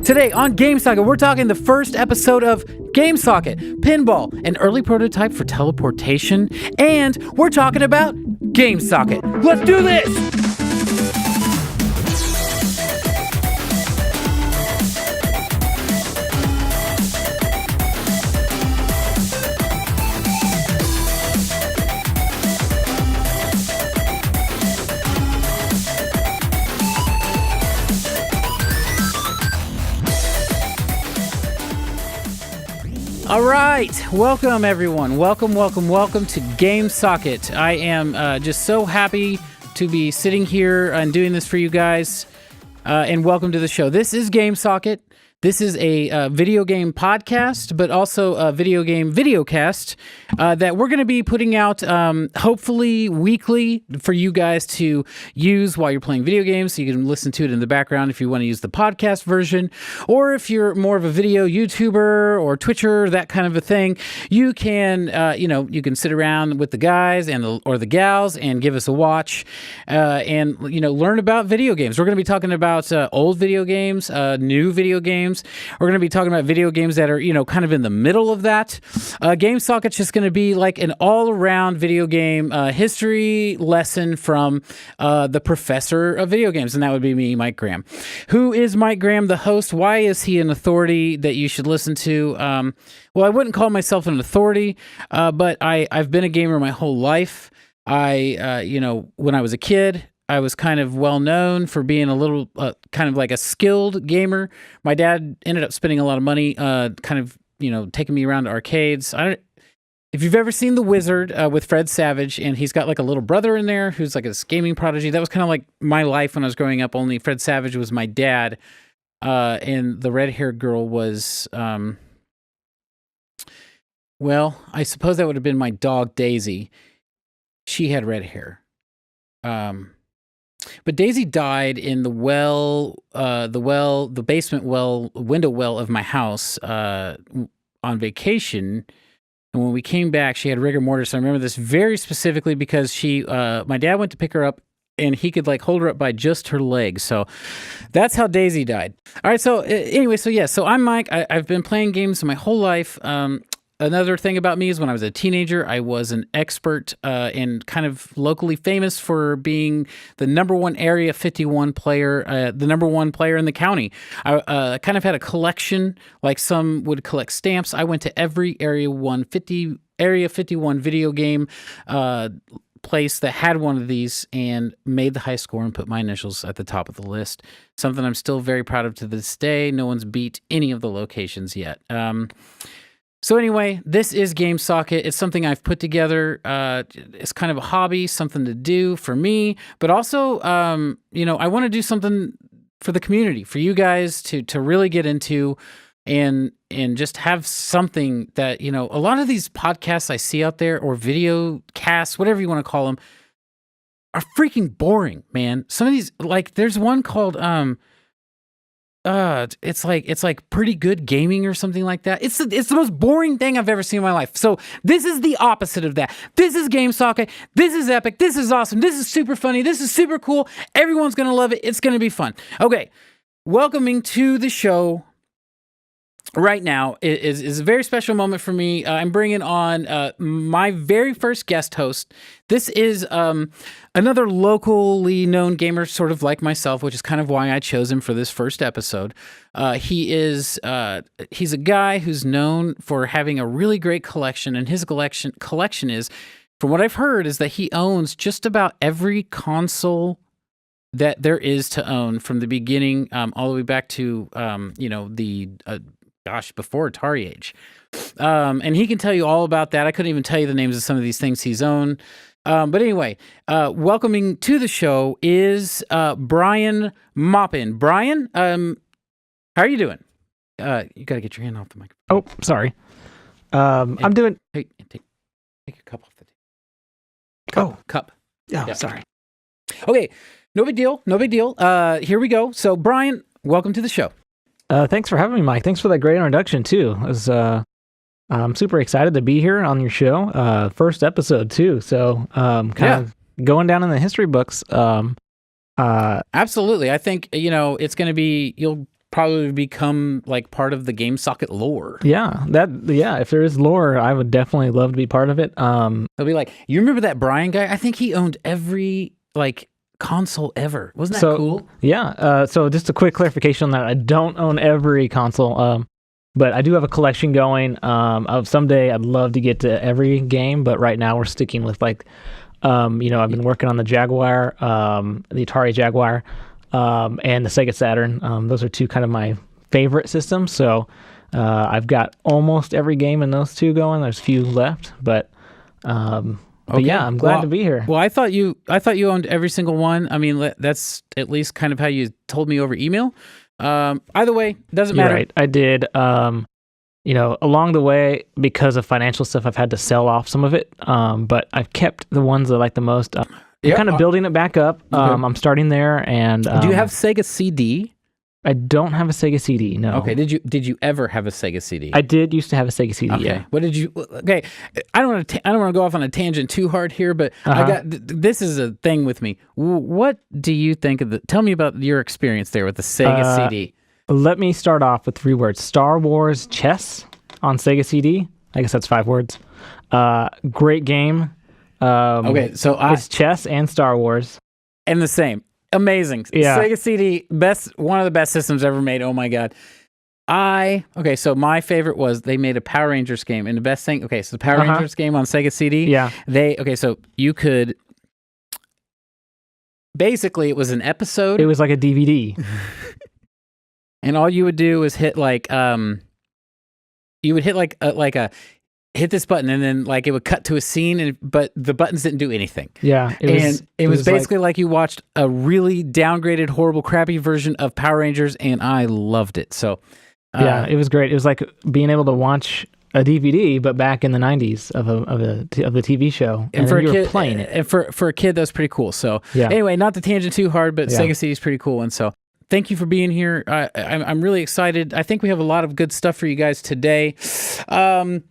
Today on Game Socket, we're talking the first episode of Game Socket, Pinball, an early prototype for Teleportation, and we're talking about Game Socket. Let's do this! All right, welcome everyone. Welcome to Game Socket. I am just so happy to be sitting here and doing this for you guys, and welcome to the show. This is Game Socket. This is a video game podcast, but also a video game videocast that we're going to be putting out hopefully weekly for you guys to use while you're playing video games. So you can listen to it in the background if you want to use the podcast version, or if you're more of a video YouTuber or Twitcher, that kind of a thing, you can you can sit around with the guys or the gals and give us a watch and learn about video games. We're going to be talking about old video games, new video games. We're going to be talking about video games that are, kind of in the middle of that. Game Socket's just going to be like an all-around video game history lesson from the professor of video games, and that would be me, Mike Graham. Who is Mike Graham, the host? Why is he an authority that you should listen to? Well, I wouldn't call myself an authority, but I've been a gamer my whole life. When I was a kid, I was kind of well known for being a little kind of like a skilled gamer. My dad ended up spending a lot of money taking me around to arcades. If you've ever seen The Wizard with Fred Savage, and he's got like a little brother in there who's like a gaming prodigy, that was kind of like my life when I was growing up, only Fred Savage was my dad, and the red-haired girl was, I suppose that would have been my dog Daisy. She had red hair. But Daisy died in the basement window well of my house on vacation. And when we came back, she had rigor mortis. I remember this very specifically because my dad went to pick her up, and he could like hold her up by just her legs. So that's how Daisy died. All right. So anyway, so I'm Mike. I've been playing games my whole life. Another thing about me is when I was a teenager, I was an expert and kind of locally famous for being the number one Area 51 player, the number one player in the county. I kind of had a collection, like some would collect stamps. I went to every Area 51 video game place that had one of these and made the high score and put my initials at the top of the list. Something I'm still very proud of to this day. No one's beat any of the locations yet. So anyway, this is Game Socket. It's something I've put together. It's kind of a hobby, something to do for me, but also, I want to do something for the community, for you guys to really get into and just have something that, a lot of these podcasts I see out there, or video casts, whatever you want to call them, are freaking boring, man. Some of these, like, there's one called, it's like Pretty Good Gaming or something like that. It's the most boring thing I've ever seen in my life. So this is the opposite of that. This is Game Socket. This is epic. This is awesome. This is super funny. This is super cool. Everyone's going to love it. It's going to be fun. Okay. Welcoming to the show right now is a very special moment for me. I'm bringing on my very first guest host. This is another locally known gamer, sort of like myself, which is kind of why I chose him for this first episode. He's a guy who's known for having a really great collection, and his collection is, from what I've heard, is that he owns just about every console that there is to own, from the beginning all the way back to before Atari age. And he can tell you all about that. I couldn't even tell you the names of some of these things he's owned. But anyway, welcoming to the show is Brian Maupin. Brian, how are you doing? You got to get your hand off the microphone. Oh, sorry. I'm doing... Hey, take your cup off the table. Cup. Oh, yeah. Sorry. Okay, no big deal. Here we go. So, Brian, welcome to the show. Thanks for having me, Mike. Thanks for that great introduction, too. I'm super excited to be here on your show. First episode, too. So, kind of going down in the history books. Absolutely. I think, it's going to be, you'll probably become like part of the Game Socket lore. Yeah, if there is lore, I would definitely love to be part of it. It'll be like, you remember that Brian guy? I think he owned every like console ever. Wasn't that cool? Yeah. So just a quick clarification on that. I don't own every console, but I do have a collection going. Of someday I'd love to get to every game, but right now we're sticking with like, I've been working on the Jaguar, the Atari Jaguar, and the Sega Saturn. Those are two kind of my favorite systems. So I've got almost every game in those two going. There's a few left, but yeah, I'm glad to be here. Well, I thought you owned every single one. I mean, that's at least kind of how you told me over email. Either way, doesn't matter. You're right. I did. Along the way, because of financial stuff, I've had to sell off some of it. But I've kept the ones I like the most. I'm kind of building it back up. I'm starting there. And do you have Sega CD? I don't have a Sega CD. No. Okay. Did you ever have a Sega CD? I did used to have a Sega CD. Okay. Yeah. What did you? Okay. I don't want to go off on a tangent too hard here, but I got this is a thing with me. What do you think of Tell me about your experience there with the Sega CD. Let me start off with 3 words: Star Wars Chess on Sega CD. I guess that's 5 words. Great game. Okay, so it's chess and Star Wars, and the same. Amazing. Yeah. Sega CD, one of the best systems ever made. Oh my god. So my favorite was they made a Power Rangers game, and the best thing. Okay, so the Power Rangers game on Sega CD. Yeah. So you could. Basically, it was an episode. It was like a DVD. And all you would do is hit like you would hit hit this button, and then like it would cut to a scene, but the buttons didn't do anything. Yeah, it was basically like you watched a really downgraded, horrible, crappy version of Power Rangers, and I loved it. So yeah, it was great. It was like being able to watch a DVD, but back in the '90s of the TV show, and for a kid playing it. And for a kid, that's pretty cool. So anyway, not to tangent too hard, but Sega CD is pretty cool, and so. Thank you for being here. I'm really excited. I think we have a lot of good stuff for you guys today. I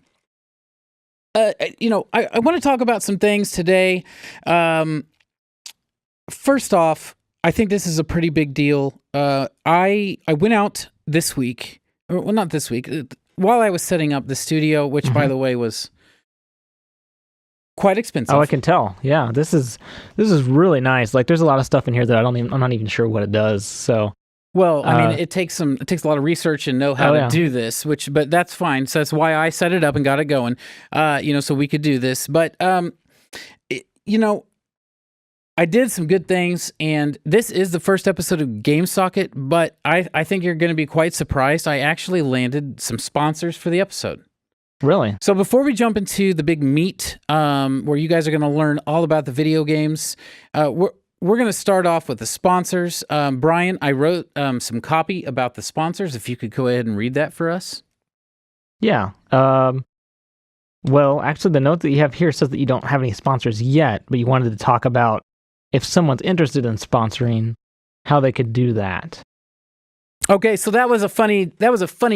want to talk about some things today. First off, I think this is a pretty big deal. I went out this week, well, not this week, while I was setting up the studio, which by the way was quite expensive. Oh, I can tell. Yeah, this is really nice. Like, there's a lot of stuff in here that I'm not even sure what it does. So, well, I mean, it takes a lot of research and know how to do this. But that's fine. So that's why I set it up and got it going. So we could do this. But I did some good things, and this is the first episode of Game Socket. But I think you're going to be quite surprised. I actually landed some sponsors for the episode. Really? So before we jump into the big meat, where you guys are going to learn all about the video games, we're going to start off with the sponsors. Brian, I wrote some copy about the sponsors. If you could go ahead and read that for us. Yeah. Well, actually, the note that you have here says that you don't have any sponsors yet, but you wanted to talk about if someone's interested in sponsoring, how they could do that. Okay, so that was a funny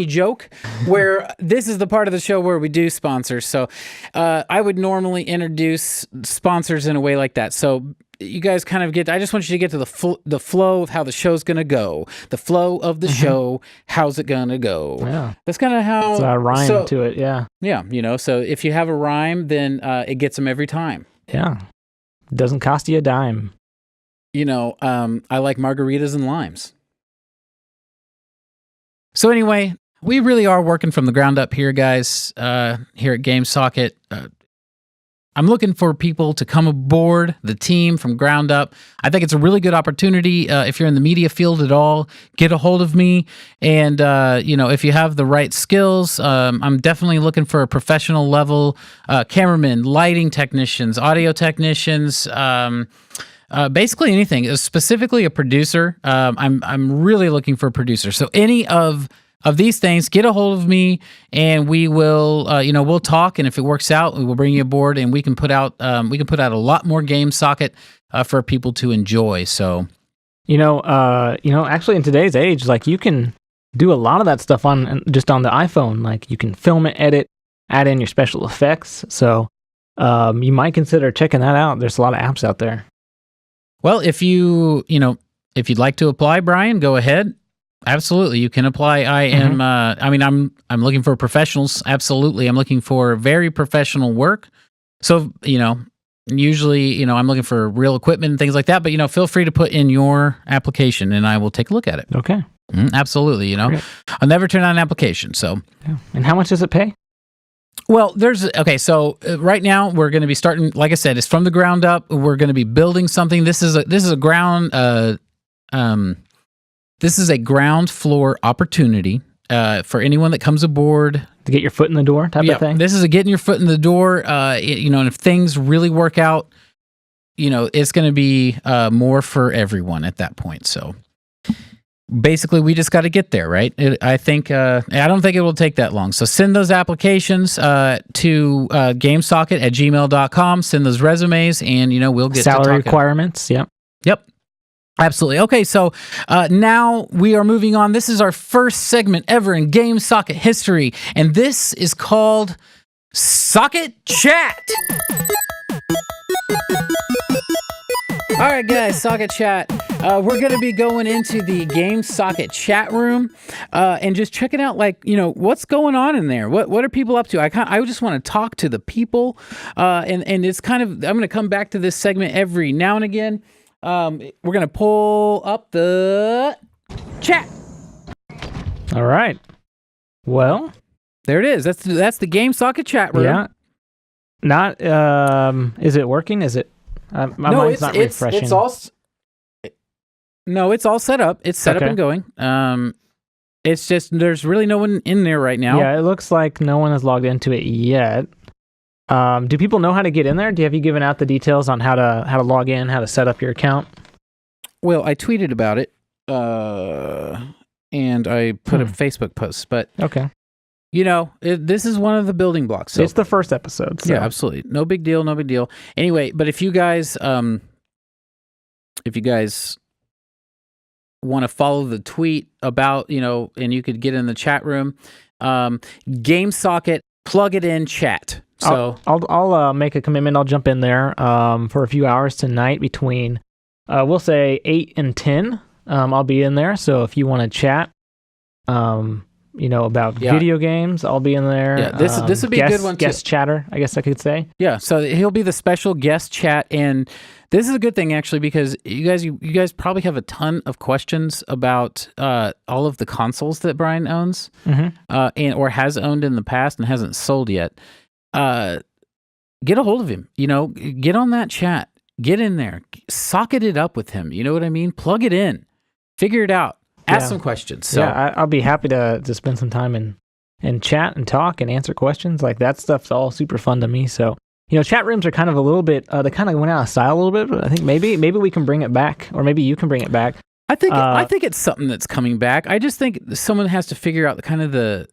joke where this is the part of the show where we do sponsors. So I would normally introduce sponsors in a way like that. So you guys kind of I just want you to get to the flow of how the show's going to go. The flow of the show, how's it going to go? Yeah. That's kind of how... It's a rhyme to it, yeah. Yeah, so if you have a rhyme, then it gets them every time. Yeah. It doesn't cost you a dime. I like margaritas and limes. So anyway, we really are working from the ground up here, guys, here at Game Socket. I'm looking for people to come aboard the team from ground up. I think it's a really good opportunity. If you're in the media field at all, get a hold of me. And, if you have the right skills, I'm definitely looking for a professional level cameraman, lighting technicians, audio technicians, basically anything, specifically a producer. I'm really looking for a producer. So any of these things, get a hold of me, and we will, we'll talk. And if it works out, we will bring you aboard, and we can put out a lot more Game Socket for people to enjoy. So, actually in today's age, like, you can do a lot of that stuff on the iPhone. Like, you can film it, edit, add in your special effects. So, you might consider checking that out. There's a lot of apps out there. Well, if you'd like to apply, Brian, go ahead. Absolutely, you can apply. I'm looking for professionals. Absolutely, I'm looking for very professional work. So, usually, I'm looking for real equipment and things like that. But, feel free to put in your application and I will take a look at it. Okay. Absolutely, Great. I'll never turn down an application. So, yeah. And how much does it pay? Well, so right now we're going to be starting, like I said, it's from the ground up. We're going to be building something. This is a ground floor opportunity for anyone that comes aboard. To get your foot in the door type of thing? This is a getting your foot in the door. And if things really work out, it's going to be more for everyone at that point. So basically, we just got to get there, right? I don't think it will take that long. So send those applications to gamesocket@gmail.com. Send those resumes, and we'll get salary to requirements. Yep. Absolutely. Okay, so now we are moving on. This is our first segment ever in Game Socket history, and this is called Socket Chat. All right, guys, Socket Chat. We're going to be going into the Game Socket chat room and just checking out, what's going on in there. What are people up to? I just want to talk to the people, and it's kind of, I'm going to come back to this segment every now and again. We're going to pull up the chat. All right. Well, there it is. That's the Game Socket chat room. Yeah. Not, is it working? Is it? My mind's not refreshing. It's all set up. It's set up and going. It's just there's really no one in there right now. Yeah, it looks like no one has logged into it yet. Do people know how to get in there? Have you given out the details on how to log in, how to set up your account? Well, I tweeted about it, and I put a Facebook post. But okay, this is one of the building blocks. So. It's the first episode. So. Yeah, absolutely, no big deal. Anyway, but if you guys want to follow the tweet about and you could get in the chat room, Game Socket, plug it in chat. So I'll make a commitment. I'll jump in there for a few hours tonight between we'll say 8 and 10. I'll be in there. So if you want to chat, about video games, I'll be in there. Yeah, this would be a good one too. Guest chatter, I guess I could say. Yeah, so he'll be the special guest chat, and this is a good thing actually because you guys probably have a ton of questions about all of the consoles that Brian owns, or has owned in the past and hasn't sold yet. Get a hold of him. Get on that chat. Get in there. Socket it up with him. You know what I mean? Plug it in. Figure it out. Ask some questions. So. Yeah, I'll be happy to spend some time and chat and talk and answer questions. Like that stuff's all super fun to me. So, chat rooms are kind of a little bit, they kind of went out of style a little bit, but I think maybe we can bring it back, or maybe you can bring it back. I think it's something that's coming back. I just think someone has to figure out kind of the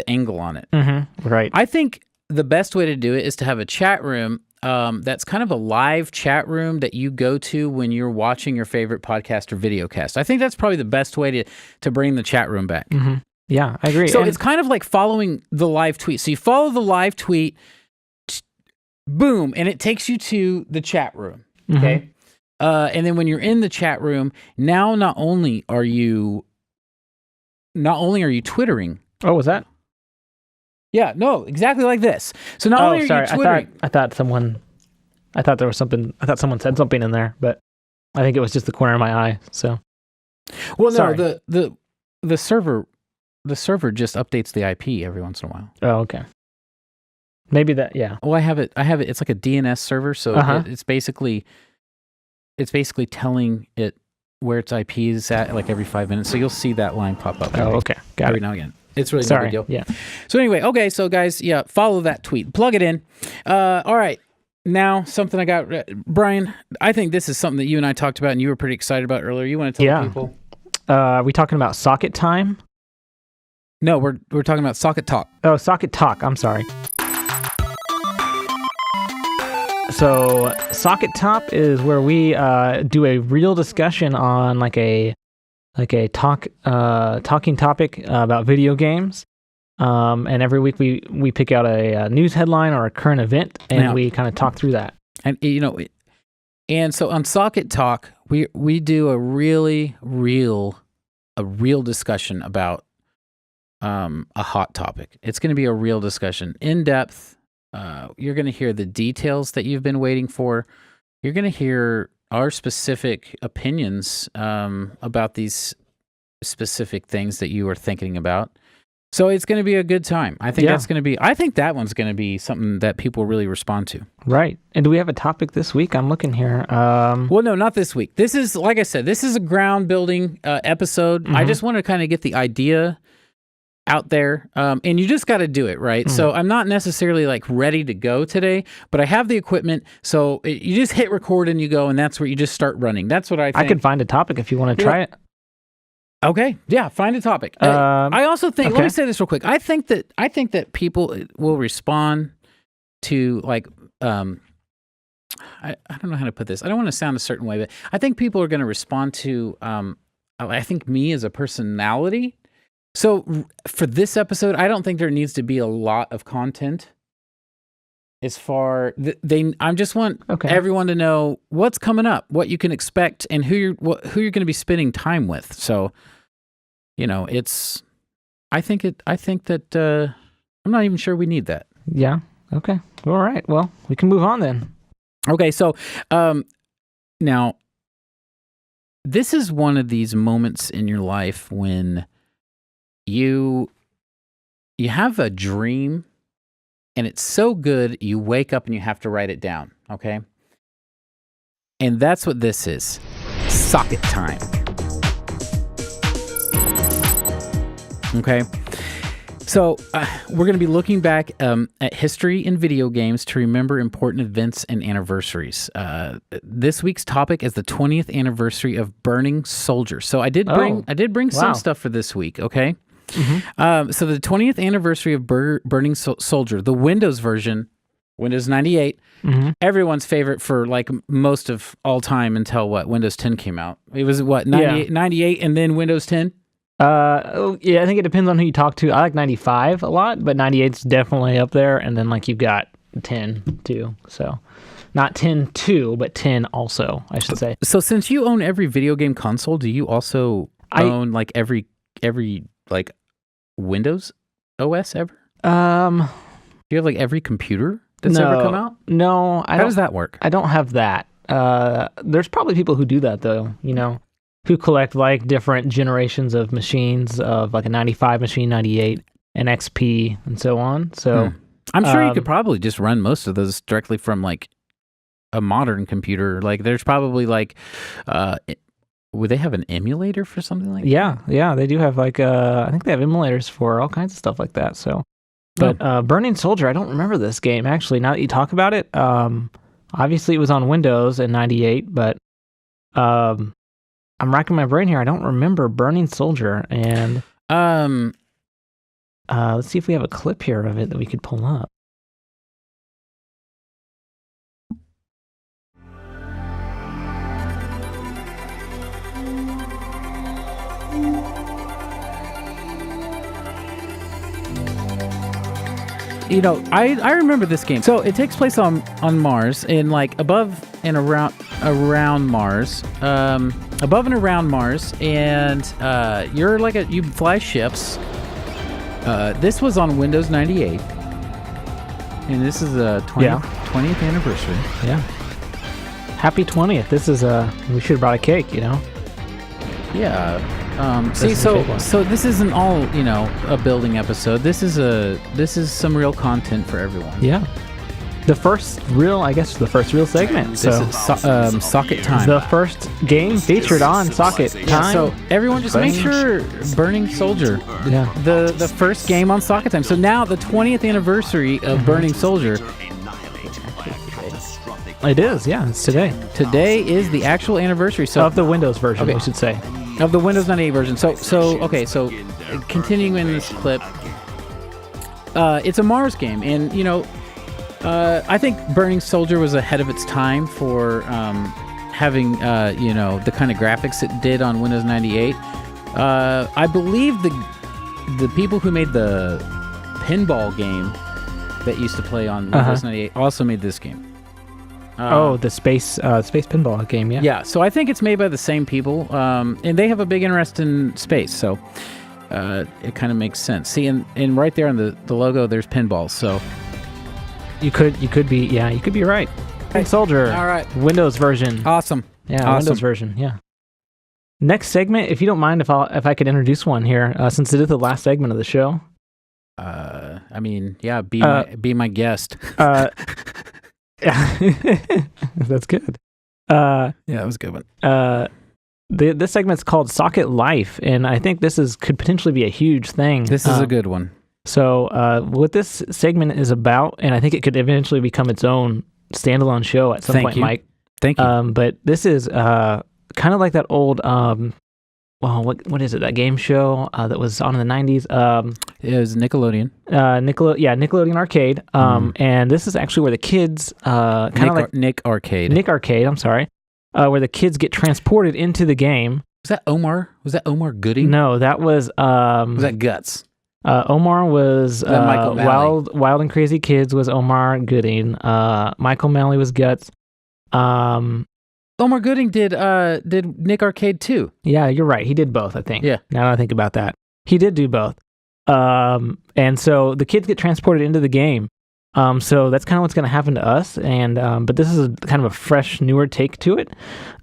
angle on it. Mm-hmm, right. I think the best way to do it is to have a chat room that's kind of a live chat room that you go to when you're watching your favorite podcast or video cast. I think that's probably the best way to bring the chat room back. Mm-hmm. Yeah, I agree. So it's kind of like following the live tweet. So you follow the live tweet, boom, and it takes you to the chat room. Okay. Mm-hmm. And then when you're in the chat room, now not only are you twittering. Oh, was that? Yeah, no, exactly like this. So not only are you twittering. I thought someone said something in there, but I think it was just the corner of my eye. So, well, no, the server just updates the IP every once in a while. Oh, okay. Maybe that, yeah. Well, I have it. It's like a DNS server, so it's basically telling it where its IP is at like every 5 minutes. So you'll see that line pop up. Okay, got every it. now and again. It's really no big deal. Yeah. So anyway, okay, so guys, follow that tweet. Plug it in. All right. Now, something I got, Brian, I think this is something that you and I talked about and you were pretty excited about earlier. You want to tell people? Are we talking about Socket Time? No, we're talking about Socket Talk. Oh, Socket Talk. I'm sorry. So Socket Top is where we do a real discussion on like a talking topic about video games. And every week we pick out a news headline or a current event, and we kind of talk through that. And And so on Socket Talk, we do a really real discussion about a hot topic. It's going to be a real discussion, in depth. You're going to hear the details that you've been waiting for. You're going to hear our specific opinions about these specific things that you are thinking about. So it's going to be a good time. I think I think that one's going to be something that people really respond to. Right. And do we have a topic this week? I'm looking here. Well, no, not this week. This is, like I said, this is a ground building episode. Mm-hmm. I just want to kind of get the idea out there. And you just got to do it, right? Mm-hmm. So I'm not necessarily like ready to go today, but I have the equipment. So you just hit record and you go, and that's where you just start running. That's what I think. I could find a topic if you want to try it. Okay, yeah, find a topic. I also think. Let me say this real quick. I think that people will respond to like. I don't know how to put this. I don't want to sound a certain way, but I think people are going to respond to. I think me as a personality. So for this episode, I don't think there needs to be a lot of content. As far I just want everyone to know what's coming up, what you can expect, and who you're going to be spending time with. So, it's. I think that I'm not even sure we need that. Yeah. Okay. All right. Well, we can move on then. Okay. So, now, this is one of these moments in your life when you have a dream. And it's so good, you wake up and you have to write it down, okay? And that's what this is. Socket time. Okay? So, we're going to be looking back at history in video games to remember important events and anniversaries. This week's topic is the 20th anniversary of Burning Soldier. So, I did bring some stuff for this week, okay? Mm-hmm. So the 20th anniversary of Burning Soldier, the Windows version, Windows 98, everyone's favorite for like most of all time until Windows 10 came out. It was 98 and then Windows 10? Yeah, I think it depends on who you talk to. I like 95 a lot, but 98's definitely up there. And then like you've got 10 too. So not 10.2, but 10 also, I should say. So since you own every video game console, do you also own like every like Windows OS ever? Do you have like every computer that's ever come out? No, How does that work? I don't have that. There's probably people who do that though, who collect like different generations of machines of like a 95 machine, 98, an XP, and so on. So I'm sure you could probably just run most of those directly from like a modern computer. Like there's probably like would they have an emulator for something like that? Yeah, they do have like I think they have emulators for all kinds of stuff like that. So, but Burning Soldier, I don't remember this game actually. Now that you talk about it, obviously it was on Windows in '98, but I'm racking my brain here. I don't remember Burning Soldier, and let's see if we have a clip here of it that we could pull up. I remember this game. So it takes place on Mars, and like above and around Mars, above and around Mars, and you're like you fly ships. This was on Windows 98, and this is a 20th anniversary. Yeah. Happy 20th. This is we should have brought a cake, Yeah. So this isn't all, a building episode. This is some real content for everyone. Yeah. The first real segment. This is Socket Time. The first game featured on Socket Time. So everyone just make sure Burning Soldier. Yeah. The first game on Socket Time. So now the 20th anniversary of Burning Soldier. It is, yeah. It's today. Today is the actual anniversary. So of the Windows version, we should say. Of the Windows 98 version. So continuing in this clip, it's a Mars game, and I think Burning Soldier was ahead of its time for having the kind of graphics it did on Windows 98. I believe the people who made the Pinball game that used to play on Windows 98 also made this game. The space pinball game, yeah. Yeah, so I think it's made by the same people, and they have a big interest in space, so it kind of makes sense. See, and right there on the logo, there's pinballs, so... You could be right. Bank Soldier. All right. Windows version. Awesome. Yeah, awesome. Windows version, yeah. Next segment, if you don't mind, if I could introduce one here, since it is the last segment of the show. I mean, yeah, be my guest. That's good. Yeah, that was a good one. This segment's called Socket Life, and I think this could potentially be a huge thing. This is a good one. So, what this segment is about, and I think it could eventually become its own standalone show at some point, Mike. Thank you. But this is kind of like that old, what is it? That game show that was on in the 90s. It was Nickelodeon. Nickelodeon Arcade. And this is actually where the kids kind of like Nick Arcade. Nick Arcade. I'm sorry. Where the kids get transported into the game. Was that Omar? Was that Omar Gooding? No, that was. Was that Guts? Omar was Wild and Crazy Kids was Omar Gooding. Michael Malley was Guts. Omar Gooding did Nick Arcade too. Yeah, you're right. He did both, I think. Yeah. Now that I think about that, he did do both. And so the kids get transported into the game. So that's kind of what's going to happen to us. And but this is kind of a fresh, newer take to it.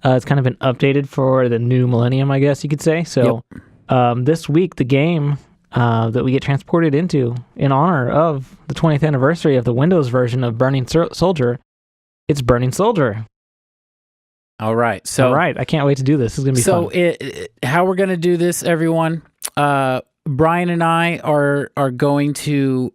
It's kind of been updated for the new millennium, I guess you could say. So this week, the game that we get transported into in honor of the 20th anniversary of the Windows version of Burning Soldier, it's Burning Soldier. All right. I can't wait to do this. This is going to be fun. So how we're going to do this, everyone, Brian and I are going to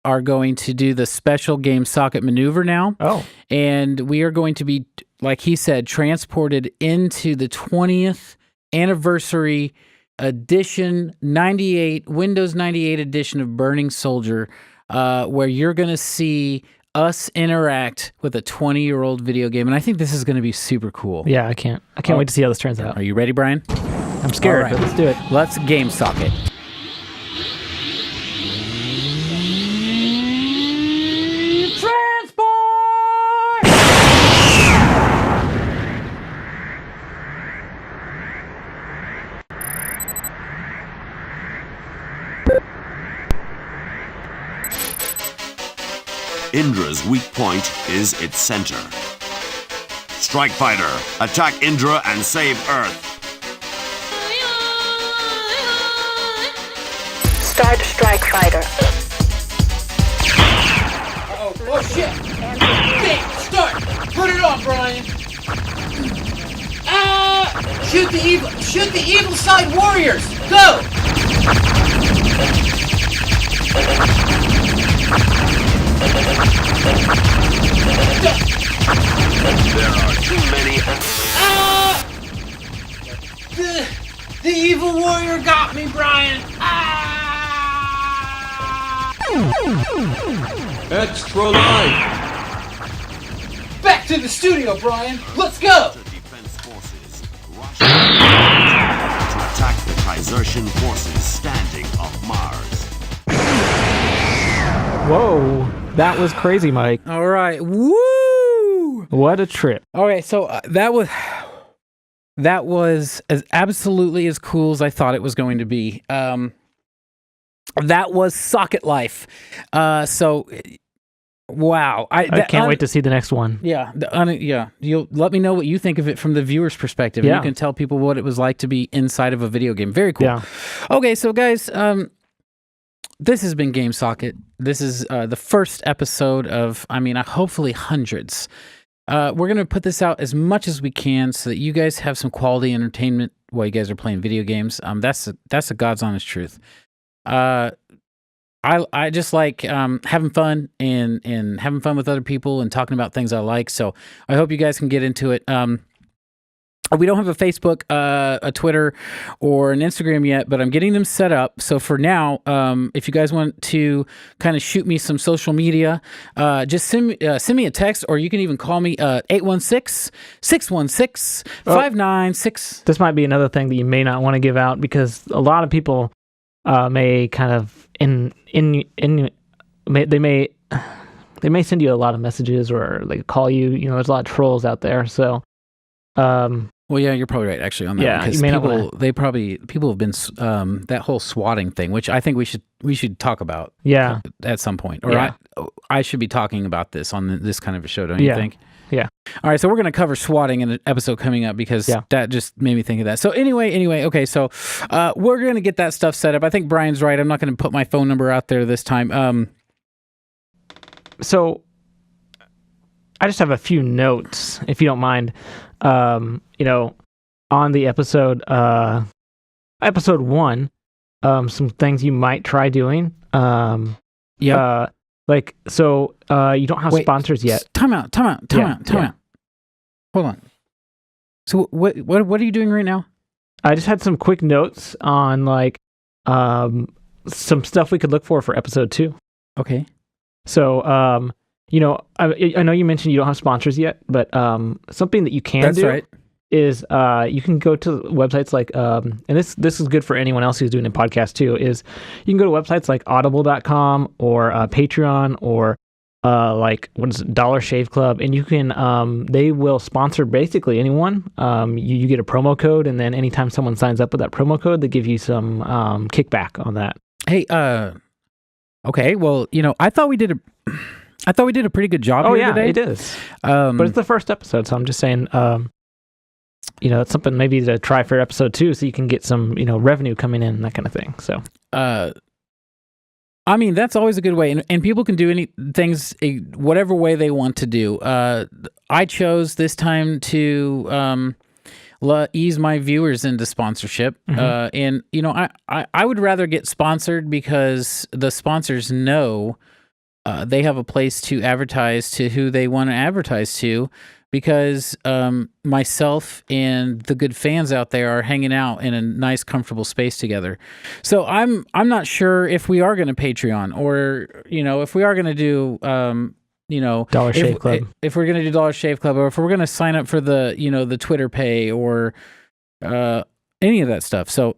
do the special game socket maneuver now. Oh. And we are going to be, like he said, transported into the 20th anniversary edition, Windows 98 edition of Burning Soldier, where you're going to see us interact with a 20-year-old video game, and I think this is going to be super cool. Yeah, I can't wait to see how this turns out. Are you ready, Brian? I'm scared, but let's do it. Let's game socket. Transport! Indra's weak point is its center. Strike Fighter, attack Indra and save Earth. Start Strike Fighter. Oh shit! Game, start! Put it on, Brian! Shoot the evil side warriors! Go! There are too many. The evil warrior got me, Brian! Extra life! Back to the studio, Brian! Let's go! The defense forces rush to attack the Kaisertian forces standing off Mars. Whoa, that was crazy, Mike. All right, woo! What a trip. Okay, so that was as absolutely as cool as I thought it was going to be. That was Socket Life. Wow. I can't wait to see the next one. Yeah. You'll let me know what you think of it from the viewer's perspective. Yeah. You can tell people what it was like to be inside of a video game. Very cool. Yeah. Okay, so guys, this has been Game Socket. This is the first episode of, hopefully hundreds. We're going to put this out as much as we can so that you guys have some quality entertainment while you guys are playing video games. That's a God's honest truth. I just like having fun and having fun with other people and talking about things I like. So I hope you guys can get into it. We don't have a Facebook, a Twitter, or an Instagram yet, but I'm getting them set up. So for now, if you guys want to kind of shoot me some social media, just send me a text, or you can even call me 816-616-596. This might be another thing that you may not want to give out because a lot of people may kind of they may send you a lot of messages or like call you. You know, there's a lot of trolls out there. So, well, yeah, you're probably right actually on that. Yeah, because you may not people have been that whole swatting thing, which I think we should talk about. Yeah. At some point, or Yeah. I should be talking about this on this kind of a show, don't you Yeah. think? Yeah. All right, so we're going to cover swatting in an episode coming up because that just made me think of that. So anyway, okay, so we're going to get that stuff set up. I think Brian's right. I'm not going to put my phone number out there this time. So I just have a few notes, if you don't mind. You know, on the episode 1, some things you might try doing. Yeah. Like, so you don't have sponsors yet. Time out. Hold on. So what are you doing right now? I just had some quick notes on like some stuff we could look for episode 2. Okay. So you know, I know you mentioned you don't have sponsors yet, but something that you can do is you can go to websites like and this is good for anyone else who's doing a podcast too, is you can go to websites like audible.com or Patreon or like what is it, Dollar Shave Club, and you can they will sponsor basically anyone. You get a promo code, and then anytime someone signs up with that promo code, they give you some kickback on that. Hey, okay, well, you know, I thought we did a pretty good job here today. It is. But it's the first episode, so I'm just saying, you know, it's something maybe to try for episode 2, so you can get some, you know, revenue coming in, that kind of thing. So, I mean, that's always a good way, and people can do things whatever way they want to do. I chose this time to ease my viewers into sponsorship, and you know, I would rather get sponsored because the sponsors know. They have a place to advertise to who they want to advertise to, because myself and the good fans out there are hanging out in a nice, comfortable space together. So I'm not sure if we are going to Patreon, or you know, if we are going to do you know, Dollar Shave Club, if we're going to do Dollar Shave Club, or if we're going to sign up for the, you know, the Twitter pay or any of that stuff. So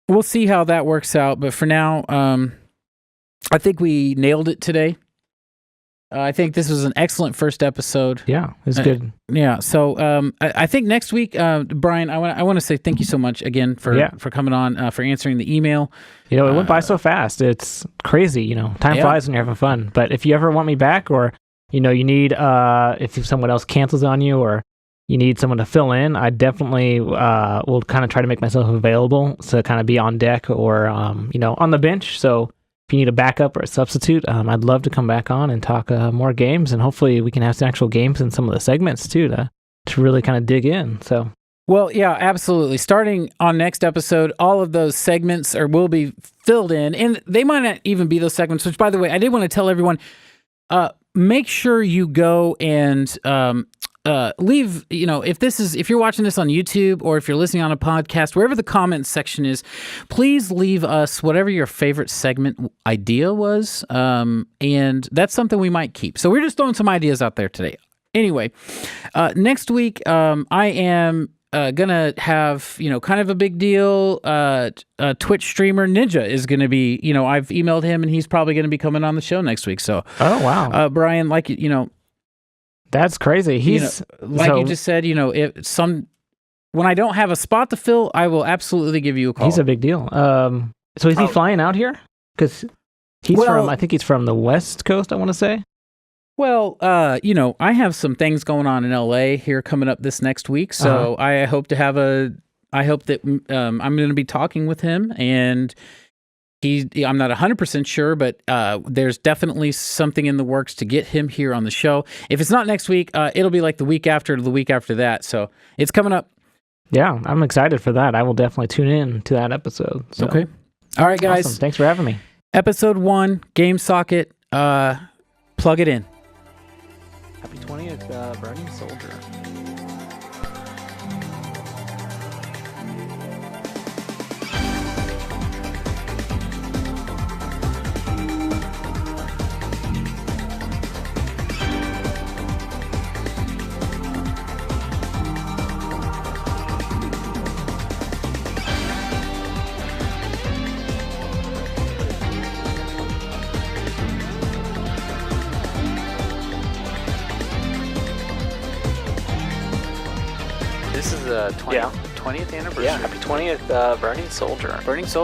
we'll see how that works out. But for now, I think we nailed it today. I think this was an excellent first episode. Yeah, it's good. Yeah, so I think next week, Brian, I want to say thank you so much again for coming on, for answering the email. You know, it went by so fast. It's crazy. You know, time flies when you're having fun. But if you ever want me back, or you know, you need if someone else cancels on you, or you need someone to fill in, I definitely will kind of try to make myself available to kind of be on deck or you know, on the bench. So if you need a backup or a substitute, I'd love to come back on and talk more games, and hopefully we can have some actual games in some of the segments too to really kind of dig in. So, well, yeah, absolutely. Starting on next episode, all of those segments will be filled in, and they might not even be those segments. Which, by the way, I did want to tell everyone: make sure you go and leave, you know, if you're watching this on YouTube or if you're listening on a podcast, wherever the comments section is, please leave us whatever your favorite segment idea was. And that's something we might keep. So we're just throwing some ideas out there today. Anyway, next week, I am gonna have, you know, kind of a big deal. Twitch streamer Ninja is gonna be, you know, I've emailed him and he's probably gonna be coming on the show next week. So, oh wow, Brian, like, you know, that's crazy. He's, you know, like you just said, you know, when I don't have a spot to fill, I will absolutely give you a call. He's a big deal. So is he flying out here? Because I think he's from the West Coast, I want to say. Well, you know, I have some things going on in LA here coming up this next week, so I hope that I'm going to be talking with him, and I'm not 100% sure, but there's definitely something in the works to get him here on the show. If it's not next week, it'll be like the week after or the week after that. So it's coming up. Yeah, I'm excited for that. I will definitely tune in to that episode. So. Okay. All right, guys. Awesome. Thanks for having me. Episode 1, Game Socket. Plug it in. Happy 20th, Burning Soldier. the 20th, Yeah. 20th anniversary. Yeah, happy 20th, Burning Soldier. Burning Soldier.